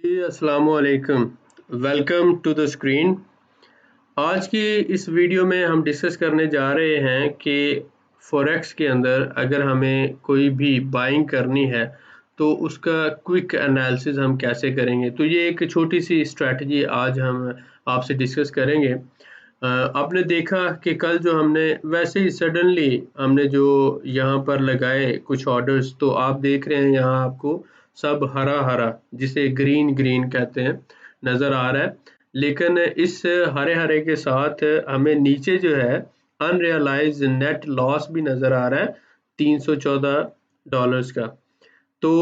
जी अस्सलाम वालेकुम। Welcome to the screen. आज की इस वीडियो में हम डिस्कस करने जा रहे हैं कि फॉरेक्स के अंदर अगर हमें कोई भी बाइंग करनी है तो उसका क्विक एनालिसिस हम कैसे करेंगे। तो ये एक छोटी सी स्ट्रैटेजी आज हम आपसे डिस्कस करेंगे। आपने देखा कि कल जो हमने वैसे ही सडनली हमने जो यहाँ पर लगाए कुछ ऑर्डर्स, तो आप देख रहे हैं यहाँ आपको सब हरा हरा, जिसे ग्रीन ग्रीन कहते हैं, नज़र आ रहा है। लेकिन इस हरे हरे के साथ हमें नीचे जो है अनरियलाइज नेट लॉस भी नज़र आ रहा है $314 का। तो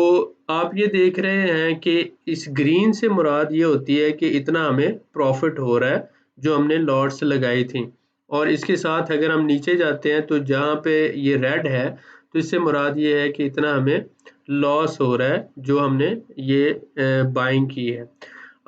आप ये देख रहे हैं कि इस ग्रीन से मुराद ये होती है कि इतना हमें प्रॉफिट हो रहा है जो हमने लॉट्स लगाई थी। और इसके साथ अगर हम नीचे जाते हैं तो जहाँ पे ये रेड है तो इससे मुराद ये है कि इतना हमें लॉस हो रहा है जो हमने ये बाइंग की है।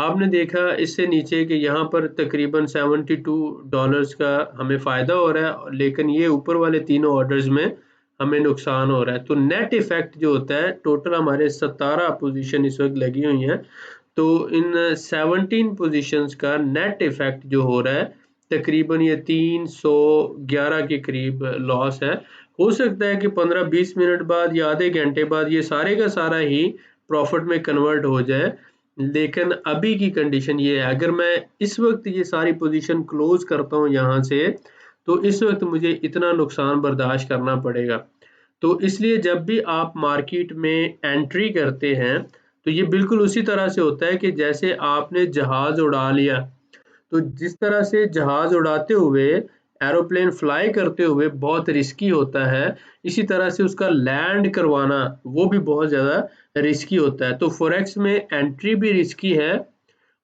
आपने देखा इससे नीचे कि यहाँ पर तकरीबन $72 का हमें फ़ायदा हो रहा है, लेकिन ये ऊपर वाले तीनों ऑर्डर्स में हमें नुकसान हो रहा है। तो नेट इफेक्ट जो होता है, टोटल हमारे 17 पोजीशन इस वक्त लगी हुई हैं, तो इन 17 पोजीशंस का नेट इफेक्ट जो हो रहा है तकरीबन ये 311 के करीब लॉस है। हो सकता है कि 15-20 मिनट बाद या आधे घंटे बाद ये सारे का सारा ही प्रॉफिट में कन्वर्ट हो जाए, लेकिन अभी की कंडीशन ये है, अगर मैं इस वक्त ये सारी पोजीशन क्लोज करता हूँ यहाँ से, तो इस वक्त मुझे इतना नुकसान बर्दाश्त करना पड़ेगा। तो इसलिए जब भी आप मार्केट में एंट्री करते हैं तो ये बिल्कुल उसी तरह से होता है कि जैसे आपने जहाज उड़ा लिया। तो जिस तरह से जहाज उड़ाते हुए, एरोप्लेन फ्लाई करते हुए बहुत रिस्की होता है, इसी तरह से उसका लैंड करवाना वो भी बहुत ज़्यादा रिस्की होता है। तो फॉरेक्स में एंट्री भी रिस्की है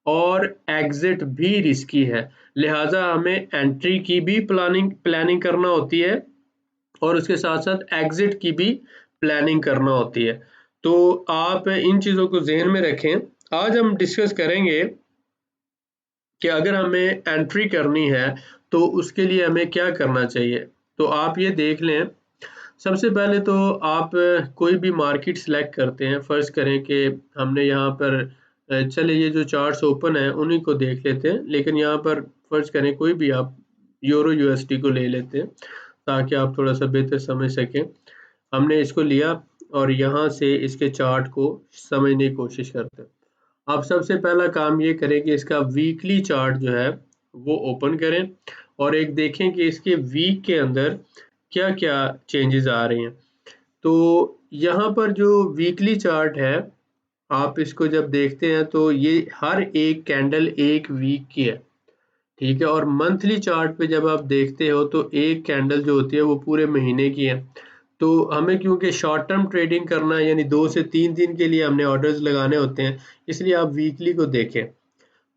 और एग्जिट भी रिस्की है। लिहाजा हमें एंट्री की भी प्लानिंग प्लानिंग करना होती है और उसके साथ साथ एग्जिट की भी प्लानिंग करना होती है। तो आप इन चीज़ों को ज़हन में रखें। आज हम डिस्कस करेंगे कि अगर हमें एंट्री करनी है तो उसके लिए हमें क्या करना चाहिए। तो आप ये देख लें, सबसे पहले तो आप कोई भी मार्केट सेलेक्ट करते हैं। फ़र्ज़ करें कि हमने यहाँ पर चले ये जो चार्ट्स ओपन है उन्हीं को देख लेते हैं, लेकिन यहाँ पर फ़र्ज़ करें कोई भी आप यूरो यूएसडी को ले लेते हैं ताकि आप थोड़ा सा बेहतर समझ सकें। हमने इसको लिया और यहाँ से इसके चार्ट को समझने की कोशिश करते हैं। आप सबसे पहला काम ये करें कि इसका वीकली चार्ट जो है वो ओपन करें और एक देखें कि इसके वीक के अंदर क्या-क्या चेंजेस आ रही हैं। तो यहाँ पर जो वीकली चार्ट है, आप इसको जब देखते हैं तो ये हर एक कैंडल एक वीक की है, ठीक है। और मंथली चार्ट पे जब आप देखते हो तो एक कैंडल जो होती है वो पूरे महीने की है। तो हमें क्योंकि शॉर्ट टर्म ट्रेडिंग करना है, यानी 2 से 3 दिन के लिए हमने ऑर्डर्स लगाने होते हैं, इसलिए आप वीकली को देखें।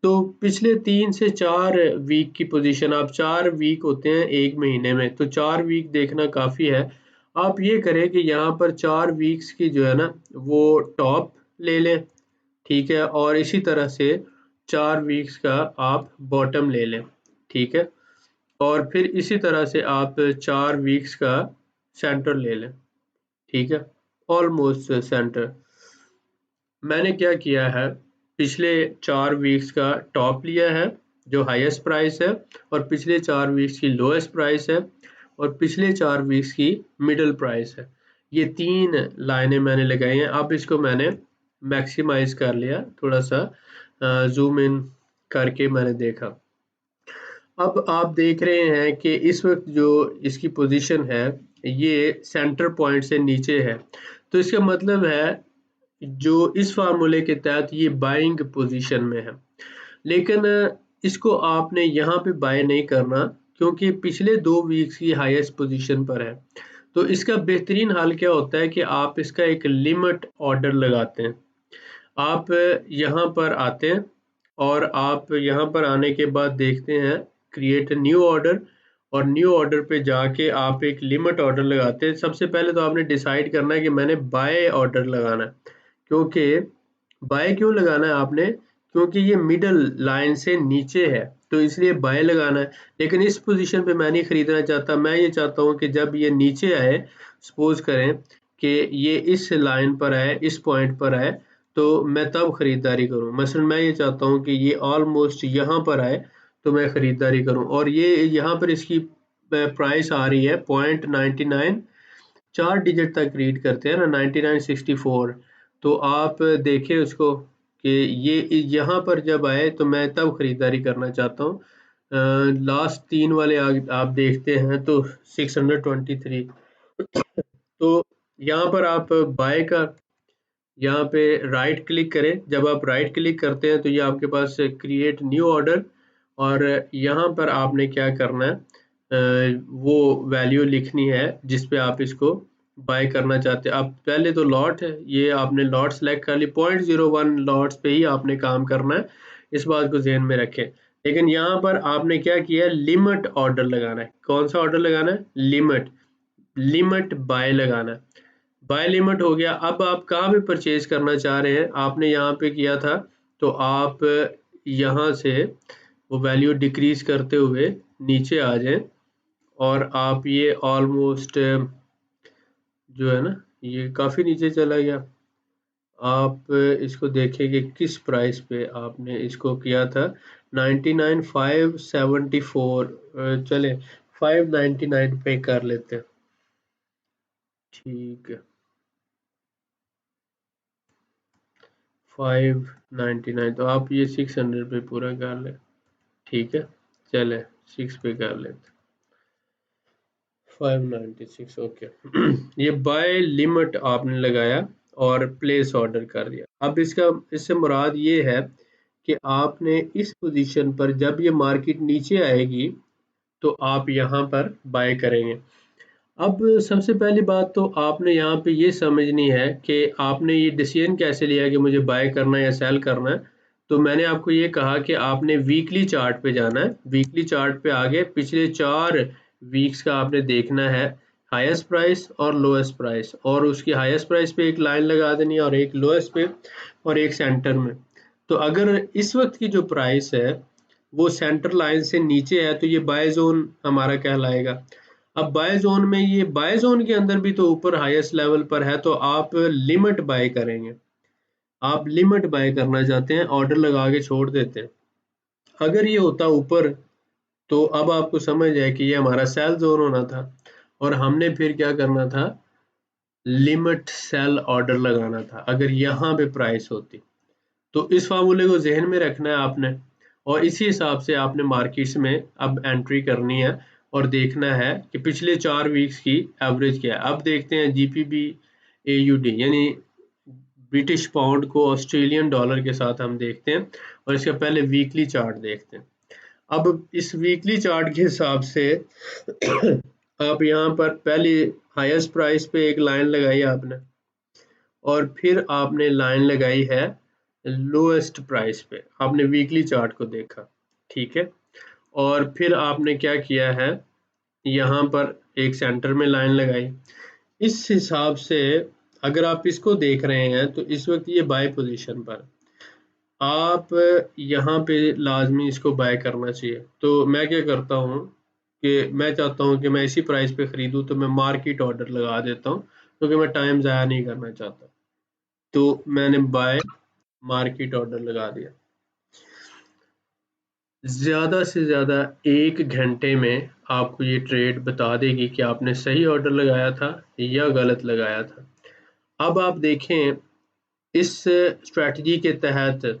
तो पिछले 3 से 4 वीक की पोजीशन, आप 4 वीक होते हैं 1 महीने में, तो 4 वीक देखना काफ़ी है। आप ये करें कि यहाँ पर 4 वीक्स की जो है ना वो टॉप ले लें, ठीक है, और इसी तरह से 4 वीक्स का आप बॉटम ले लें, ठीक है, और फिर इसी तरह से आप 4 वीक्स का सेंटर ले लें, ठीक है, ऑलमोस्ट सेंटर। मैंने क्या किया है, पिछले 4 वीक्स का टॉप लिया है जो हाईएस्ट प्राइस है, और पिछले 4 वीक्स की लोएस्ट प्राइस है, और पिछले 4 वीक्स की मिडल प्राइस है। ये 3 लाइनें मैंने लगाई हैं। अब इसको मैंने मैक्सिमाइज कर लिया, थोड़ा सा ज़ूम इन करके मैंने देखा। अब आप देख रहे हैं कि इस वक्त जो इसकी पोजीशन है ये सेंटर पॉइंट से नीचे है, तो इसका मतलब है जो इस फार्मूले के तहत ये बाइंग पोजीशन में है। लेकिन इसको आपने यहाँ पे बाय नहीं करना, क्योंकि पिछले 2 वीक्स की हाईएस्ट पोजीशन पर है। तो इसका बेहतरीन हल क्या होता है कि आप इसका एक लिमिट ऑर्डर लगाते हैं। आप यहाँ पर आते हैं और आप यहाँ पर आने के बाद देखते हैं क्रिएट न्यू ऑर्डर, और न्यू ऑर्डर पे जाके आप एक लिमिट ऑर्डर लगाते हैं। सबसे पहले तो आपने डिसाइड करना है कि मैंने बाय ऑर्डर लगाना है। क्योंकि बाय क्यों लगाना है आपने, क्योंकि ये मिडल लाइन से नीचे है, तो इसलिए बाय लगाना है। लेकिन इस पोजीशन पे मैं नहीं खरीदना चाहता, मैं ये चाहता हूँ कि जब ये नीचे आए, सपोज करें कि ये इस लाइन पर आए, इस पॉइंट पर आए, तो मैं तब खरीदारी करूं। मसलन मैं ये चाहता हूं कि ये ऑलमोस्ट यहाँ पर आए तो मैं खरीदारी करूं, और ये यहाँ पर इसकी प्राइस आ रही है 0.99, 4 डिजिट तक रीड करते हैं ना, 9964। तो आप देखें उसको कि ये यहाँ पर जब आए तो मैं तब खरीदारी करना चाहता हूँ। लास्ट 3 वाले आप देखते हैं तो 623। तो यहाँ पर आप बाय का, यहाँ पे राइट क्लिक करें। जब आप राइट क्लिक करते हैं तो ये आपके पास क्रिएट न्यू ऑर्डर, और यहाँ पर आपने क्या करना है, वो वैल्यू लिखनी है जिस पे आप इसको बाय करना चाहते हैं। आप पहले तो लॉट है, ये आपने लॉट सेलेक्ट कर ली, 0.01 लॉट्स पे ही आपने काम करना है, इस बात को ध्यान में रखें। लेकिन यहाँ पर आपने क्या किया है, लिमिट ऑर्डर लगाना है। कौन सा ऑर्डर लगाना है, लिमिट बाय लगाना है। बाय लिमिट हो गया। अब आप कहाँ पे परचेज करना चाह रहे हैं, आपने यहाँ पे किया था, तो आप यहाँ से वो वैल्यू डिक्रीज करते हुए नीचे आ जाएं, और आप ये ऑलमोस्ट जो है ना, ये काफ़ी नीचे चला गया। आप इसको देखें कि किस प्राइस पे आपने इसको किया था, 99,574। चले 599 पे कर लेते हैं, ठीक है, 599। तो आप ये 600 पे पूरा कर लें, ठीक है, चले 6 पे कर लेते, 596, ओके। ये बाय लिमिट आपने लगाया और प्लेस ऑर्डर कर दिया। अब इससे मुराद ये है कि आपने इस पोजीशन पर जब ये मार्केट नीचे आएगी तो आप यहाँ पर बाय करेंगे। अब सबसे पहली बात तो आपने यहाँ पे ये समझनी है कि आपने ये डिसीजन कैसे लिया कि मुझे बाय करना है या सेल करना है। तो मैंने आपको ये कहा कि आपने वीकली चार्ट पे जाना है। वीकली चार्ट पे आगे पिछले 4 वीक्स का आपने देखना है, हाईएस्ट प्राइस और लोएस्ट प्राइस, और उसकी हाईएस्ट प्राइस पे एक लाइन लगा देनी है और एक लोएस्ट पे और एक सेंटर में। तो अगर इस वक्त की जो प्राइस है वो सेंटर लाइन से नीचे है तो ये बाय जोन हमारा कहलाएगा। अब बाय जोन में, ये बाय जोन के अंदर भी तो ऊपर हाईएस्ट लेवल पर है, तो आप लिमिट बाय करेंगे। आप लिमिट बाय करना चाहते हैं, ऑर्डर लगा के छोड़ देते हैं। अगर ये होता ऊपर तो अब आपको समझ है कि ये हमारा सेल जोन होना था, और हमने फिर क्या करना था, लिमिट सेल ऑर्डर लगाना था अगर यहाँ पे प्राइस होती। तो इस फार्मूले को जहन में रखना है आपने, और इसी हिसाब से आपने मार्केट्स में अब एंट्री करनी है और देखना है कि पिछले 4 वीक्स की एवरेज क्या है। अब देखते हैं जीपीबी एयूडी, यानी ब्रिटिश पाउंड को ऑस्ट्रेलियन डॉलर के साथ हम देखते हैं, और इसका पहले वीकली चार्ट देखते हैं। अब इस वीकली चार्ट के हिसाब से आप यहाँ पर पहले हाईएस्ट प्राइस पे एक लाइन लगाई आपने, और फिर आपने लाइन लगाई है लोएस्ट प्राइस पे। आपने वीकली चार्ट को देखा, ठीक है, और फिर आपने क्या किया है, यहाँ पर एक सेंटर में लाइन लगाई। इस हिसाब से अगर आप इसको देख रहे हैं तो इस वक्त ये बाय पोजीशन पर, आप यहाँ पे लाजमी इसको बाय करना चाहिए। तो मैं क्या करता हूँ कि मैं चाहता हूँ कि मैं इसी प्राइस पे खरीदूँ, तो मैं मार्केट ऑर्डर लगा देता हूँ क्योंकि मैं टाइम ज़ाया नहीं करना चाहता। तो मैंने बाय मार्केट ऑर्डर लगा दिया। ज़्यादा से ज़्यादा 1 घंटे में आपको ये ट्रेड बता देगी कि आपने सही ऑर्डर लगाया था या गलत लगाया था। अब आप देखें, इस स्ट्रैटेजी के तहत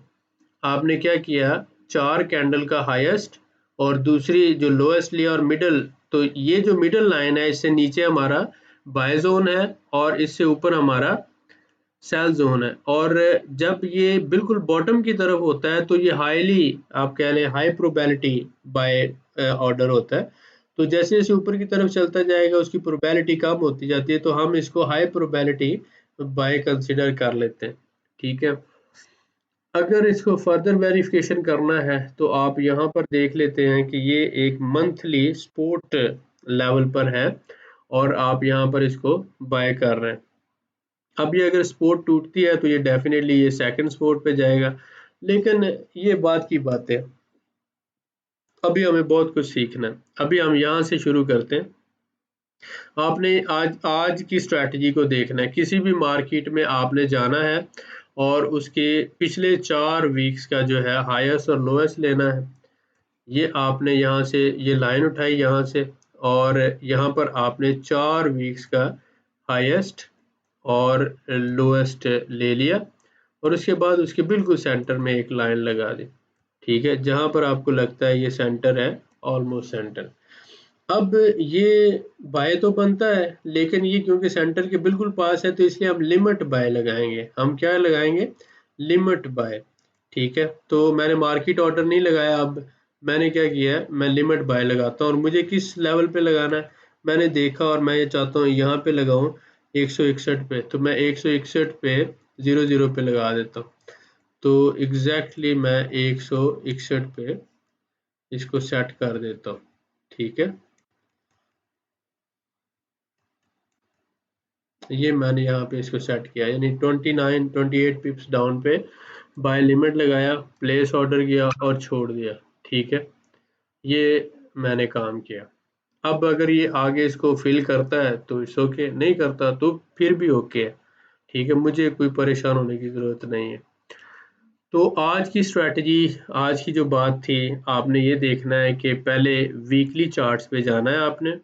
आपने क्या किया, 4 कैंडल का हाईएस्ट और दूसरी जो लोएस्ट लिया और मिडल। तो ये जो मिडल लाइन है, इससे नीचे हमारा बाय जोन है और इससे ऊपर हमारा सेल जोन है। और जब ये बिल्कुल बॉटम की तरफ होता है तो ये हाईली, आप कह लें हाई प्रोबेबिलिटी बाय ऑर्डर होता है। तो जैसे जैसे ऊपर की तरफ चलता जाएगा उसकी प्रोबेबिलिटी कम होती जाती है, तो हम इसको हाई प्रोबेबिलिटी बाय कंसिडर कर लेते हैं, ठीक है। अगर इसको फर्दर वेरिफिकेशन करना है तो आप यहाँ पर देख लेते हैं कि ये एक मंथली सपोर्ट लेवल पर है, और आप यहाँ पर इसको बाय कर रहे हैं। अब ये अगर सपोर्ट टूटती है तो ये डेफिनेटली ये सेकंड सपोर्ट पे जाएगा। लेकिन ये बात की बात है, अभी हमें बहुत कुछ सीखना है। अभी हम यहाँ से शुरू करते हैं। आपने आज की स्ट्रैटेजी को देखना है। किसी भी मार्केट में आपने जाना है और उसके पिछले 4 वीक्स का जो है हाईएस्ट और लोएस्ट लेना है। ये आपने यहाँ से ये लाइन उठाई यहाँ से, और यहाँ पर आपने 4 वीक्स का हाईएस्ट और लोएस्ट ले लिया, और उसके बाद उसके बिल्कुल सेंटर में एक लाइन लगा दी। ठीक है, जहाँ पर आपको लगता है ये सेंटर है, ऑलमोस्ट सेंटर। अब ये बाय तो बनता है, लेकिन ये क्योंकि सेंटर के बिल्कुल पास है तो इसलिए हम लिमिट बाय लगाएंगे। हम क्या लगाएंगे? Limit by. ठीक है, तो मैंने मार्केट ऑर्डर नहीं लगाया। अब मैंने क्या किया है, मैं लिमिट बाय लगाता हूँ। और मुझे किस लेवल पे लगाना है मैंने देखा, और मैं ये चाहता हूँ यहाँ पे लगाऊं 161 पे, तो मैं 161 पे 00 पे लगा देता हूँ। तो एग्जैक्टली मैं 161 पे इसको सेट कर देता हूँ। ठीक है, ये मैंने यहाँ पे इसको सेट किया, यानी 28 पिप्स डाउन पे बाय लिमिट लगाया, प्लेस ऑर्डर किया और छोड़ दिया। ठीक है, ये मैंने काम किया। अब अगर ये आगे इसको फिल करता है तो इट्स ओके, नहीं करता तो फिर भी ओके है। ठीक है, मुझे कोई परेशान होने की ज़रूरत नहीं है। तो आज की स्ट्रैटेजी, आज की जो बात थी, आपने ये देखना है कि पहले वीकली चार्ट्स पे जाना है आपने,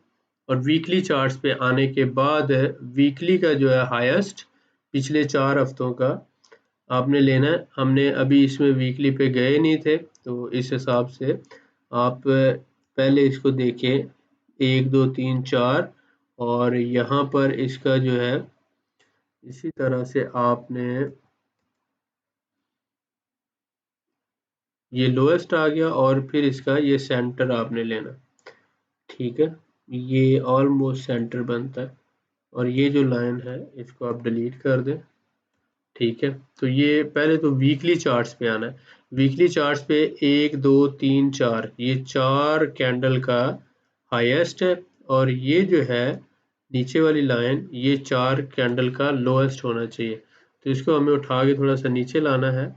और वीकली चार्ट्स पे आने के बाद वीकली का जो है हाईएस्ट पिछले 4 हफ्तों का आपने लेना है। हमने अभी इसमें वीकली पे गए नहीं थे, तो इस हिसाब से आप पहले इसको देखें 1 2 3 4, और यहाँ पर इसका जो है इसी तरह से आपने ये लोएस्ट आ गया, और फिर इसका ये सेंटर आपने लेना। ठीक है, ये ऑलमोस्ट सेंटर बनता है, और ये जो लाइन है इसको आप डिलीट कर दें। ठीक है, तो ये पहले तो वीकली चार्ट्स पे आना है। वीकली चार्ट्स पे 1 2 3 4, ये 4 कैंडल का हाईएस्ट है, और ये जो है नीचे वाली लाइन ये 4 कैंडल का लोएस्ट होना चाहिए। तो इसको हमें उठा के थोड़ा सा नीचे लाना है।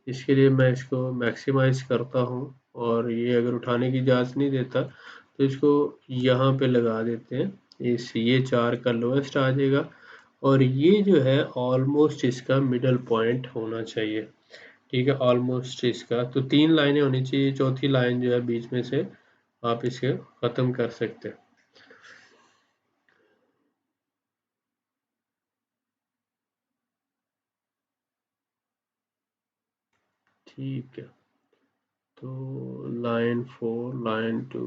इसके लिए मैं इसको मैक्सिमाइज करता हूँ, और ये अगर उठाने की इजाज़त नहीं देता तो इसको यहाँ पे लगा देते हैं। ये 4 का लोएस्ट आ जाएगा, और ये जो है ऑलमोस्ट इसका मिडल पॉइंट होना चाहिए। ठीक है, ऑलमोस्ट इसका तो 3 लाइनें होनी चाहिए, चौथी लाइन जो है बीच में से आप इसे ख़त्म कर सकते हैं। ठीक है, तो लाइन 4 लाइन 2,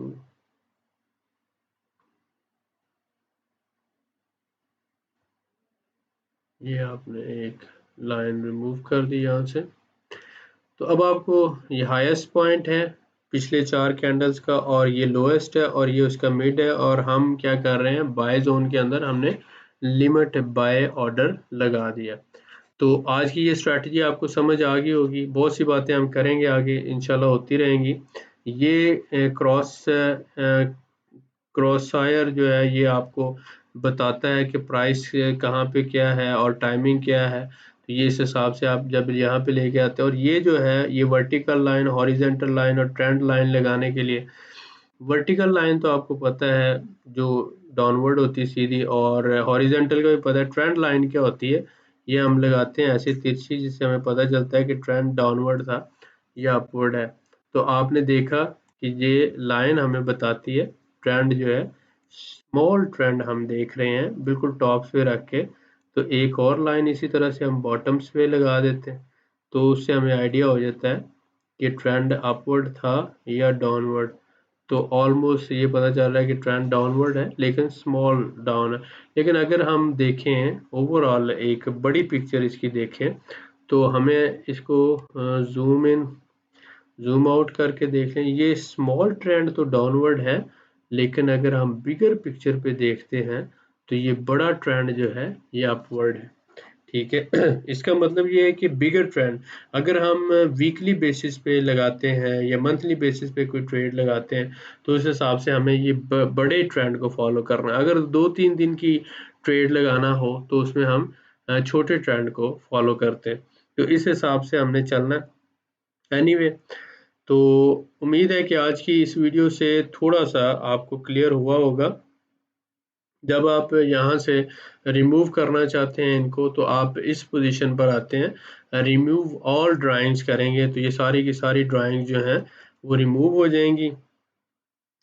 ये आपने एक लाइन रिमूव कर दी यहाँ से। तो अब आपको ये हाईएस्ट पॉइंट है पिछले 4 कैंडल्स का, और ये लोएस्ट है, और ये उसका मिड है, और हम क्या कर रहे हैं, बाय जोन के अंदर हमने लिमिट बाय ऑर्डर लगा दिया। तो आज की ये स्ट्रैटेजी आपको समझ आ गई होगी। बहुत सी बातें हम करेंगे आगे, इंशाल्लाह होती रहेंगी। ये क्रॉस फायर जो है ये आपको बताता है कि प्राइस कहाँ पे क्या है और टाइमिंग क्या है। तो ये इस हिसाब से आप जब यहाँ पे लेके आते हैं, और ये जो है ये वर्टिकल लाइन, हॉरिजेंटल लाइन और ट्रेंड लाइन लगाने के लिए, वर्टिकल लाइन तो आपको पता है जो डाउनवर्ड होती है सीधी, और हॉरिजेंटल का भी पता है। ट्रेंड लाइन क्या होती है, ये हम लगाते हैं ऐसे तिरछी, जिससे हमें पता चलता है कि ट्रेंड डाउनवर्ड था या अपवर्ड है। तो आपने देखा कि ये लाइन हमें बताती है ट्रेंड जो है, स्मॉल ट्रेंड हम देख रहे हैं बिल्कुल टॉप पे रख के। तो एक और लाइन इसी तरह से हम बॉटम्स पे लगा देते हैं, तो उससे हमें आइडिया हो जाता है कि ट्रेंड अपवर्ड था या डाउनवर्ड। तो ऑलमोस्ट ये पता चल रहा है कि ट्रेंड डाउनवर्ड है, लेकिन स्मॉल डाउन है। लेकिन अगर हम देखें ओवरऑल एक बड़ी पिक्चर इसकी देखें, तो हमें इसको जूम इन जूम आउट करके देखें, ये स्मॉल ट्रेंड तो डाउनवर्ड है, लेकिन अगर हम बिगर पिक्चर पे देखते हैं तो ये बड़ा ट्रेंड जो है ये अपवर्ड है। ठीक है, इसका मतलब ये है कि बिगर ट्रेंड, अगर हम वीकली बेसिस पे लगाते हैं या मंथली बेसिस पे कोई ट्रेड लगाते हैं, तो उस हिसाब से हमें ये बड़े ट्रेंड को फॉलो करना है। अगर 2-3 दिन की ट्रेड लगाना हो तो उसमें हम छोटे ट्रेंड को फॉलो करते हैं। तो इस हिसाब से हमने चलना है। एनीवे, तो उम्मीद है कि आज की इस वीडियो से थोड़ा सा आपको क्लियर हुआ होगा जब आप यहाँ से रिमूव करना चाहते हैं इनको, तो आप इस पोजीशन पर आते हैं, रिमूव ऑल ड्राइंग्स करेंगे तो ये सारी की सारी ड्राइंग जो हैं वो रिमूव हो जाएंगी।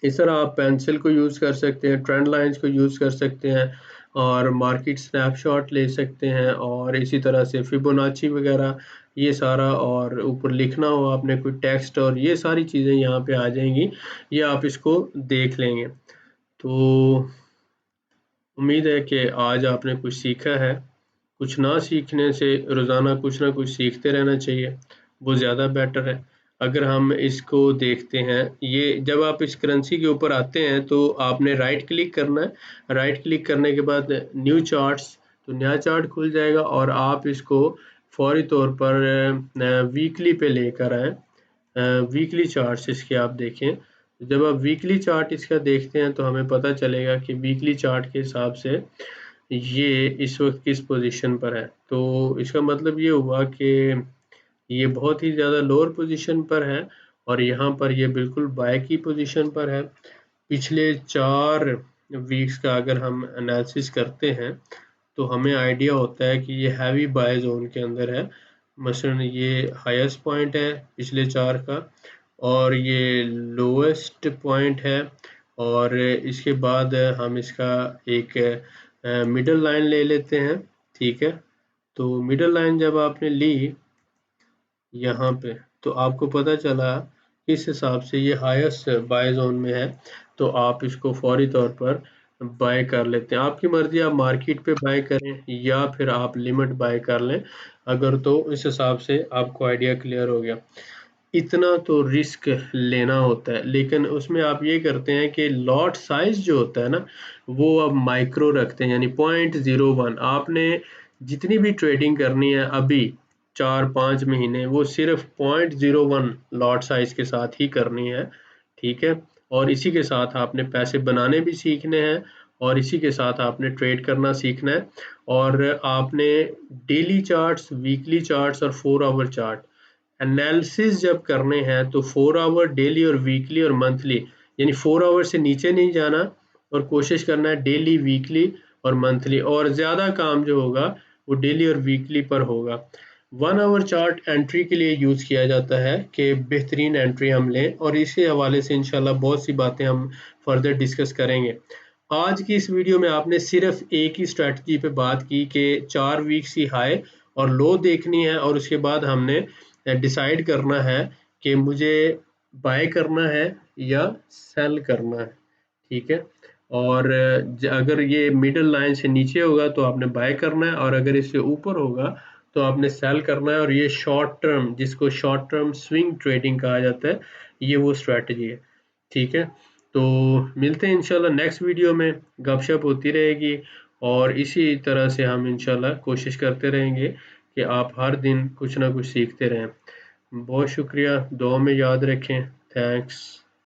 इस तरह आप पेंसिल को यूज़ कर सकते हैं, ट्रेंड लाइंस को यूज़ कर सकते हैं और मार्केट स्नैपशॉट ले सकते हैं, और इसी तरह से फिबोनाची वगैरह ये सारा, और ऊपर लिखना हो आपने कोई टेक्स्ट, और ये सारी चीज़ें यहाँ पे आ जाएंगी, ये आप इसको देख लेंगे। तो उम्मीद है कि आज आपने कुछ सीखा है। कुछ ना सीखने से रोज़ाना कुछ ना कुछ सीखते रहना चाहिए, वो ज़्यादा बेटर है। अगर हम इसको देखते हैं, ये जब आप इस करेंसी के ऊपर आते हैं तो आपने राइट क्लिक करना है। राइट क्लिक करने के बाद न्यू चार्ट्स, तो नया चार्ट खुल जाएगा और आप इसको फौरी तौर पर वीकली पे लेकर आएँ। वीकली चार्ट्स इसके आप देखें। जब आप वीकली चार्ट इसका देखते हैं तो हमें पता चलेगा कि वीकली चार्ट के हिसाब से ये इस वक्त किस पोजीशन पर है। तो इसका मतलब ये हुआ कि ये बहुत ही ज़्यादा लोअर पोजीशन पर है, और यहाँ पर ये बिल्कुल बाय की पोजीशन पर है। पिछले 4 वीक्स का अगर हम एनालिसिस करते हैं तो हमें आइडिया होता है कि ये हैवी बाय जोन के अंदर है। मसलन ये हाईएस्ट पॉइंट है पिछले 4 का, और ये लोएस्ट पॉइंट है, और इसके बाद हम इसका एक मिडल लाइन ले लेते हैं। ठीक है, तो मिडल लाइन जब आपने ली यहाँ पे, तो आपको पता चला किस हिसाब से ये हाईएस्ट बाय जोन में है, तो आप इसको फौरी तौर पर बाय कर लेते हैं। आपकी मर्जी, आप मार्केट पे बाय करें या फिर आप लिमिट बाय कर लें, अगर तो इस हिसाब से आपको आइडिया क्लियर हो गया। इतना तो रिस्क लेना होता है, लेकिन उसमें आप ये करते हैं कि लॉट साइज जो होता है ना, वो अब माइक्रो रखते हैं, यानी 0.01। आपने जितनी भी ट्रेडिंग करनी है अभी 4-5 महीने, वो सिर्फ 0.01 लॉट साइज के साथ ही करनी है। ठीक है, और इसी के साथ आपने पैसे बनाने भी सीखने हैं, और इसी के साथ आपने ट्रेड करना सीखना है, और आपने डेली चार्ट्स, वीकली चार्ट्स और 4 आवर चार्ट एनालिसिस जब करने हैं तो 4 आवर डेली और वीकली और मंथली, यानी 4 आवर से नीचे नहीं जाना, और कोशिश करना है डेली, वीकली और मंथली, और ज़्यादा काम जो होगा वो डेली और वीकली पर होगा। 1 आवर चार्ट एंट्री के लिए यूज़ किया जाता है कि बेहतरीन एंट्री हम लें, और इसी हवाले से इंशाल्लाह बहुत सी बातें हम फर्दर डिस्कस करेंगे। आज की इस वीडियो में आपने सिर्फ एक ही स्ट्रेटजी पे बात की कि 4 वीक्स की हाई और लो देखनी है, और उसके बाद हमने डिसाइड करना है कि मुझे बाय करना है या सेल करना है। ठीक है, और अगर ये मिडल लाइन से नीचे होगा तो आपने बाय करना है, और अगर इससे ऊपर होगा तो आपने सेल करना है, और ये शॉर्ट टर्म, जिसको शॉर्ट टर्म स्विंग ट्रेडिंग कहा जाता है, ये वो स्ट्रेटजी है। ठीक है, तो मिलते हैं इंशाल्लाह नेक्स्ट वीडियो में, गपशप होती रहेगी, और इसी तरह से हम इंशाल्लाह कोशिश करते रहेंगे कि आप हर दिन कुछ ना कुछ सीखते रहें। बहुत शुक्रिया, दुआ में याद रखें। थैंक्स।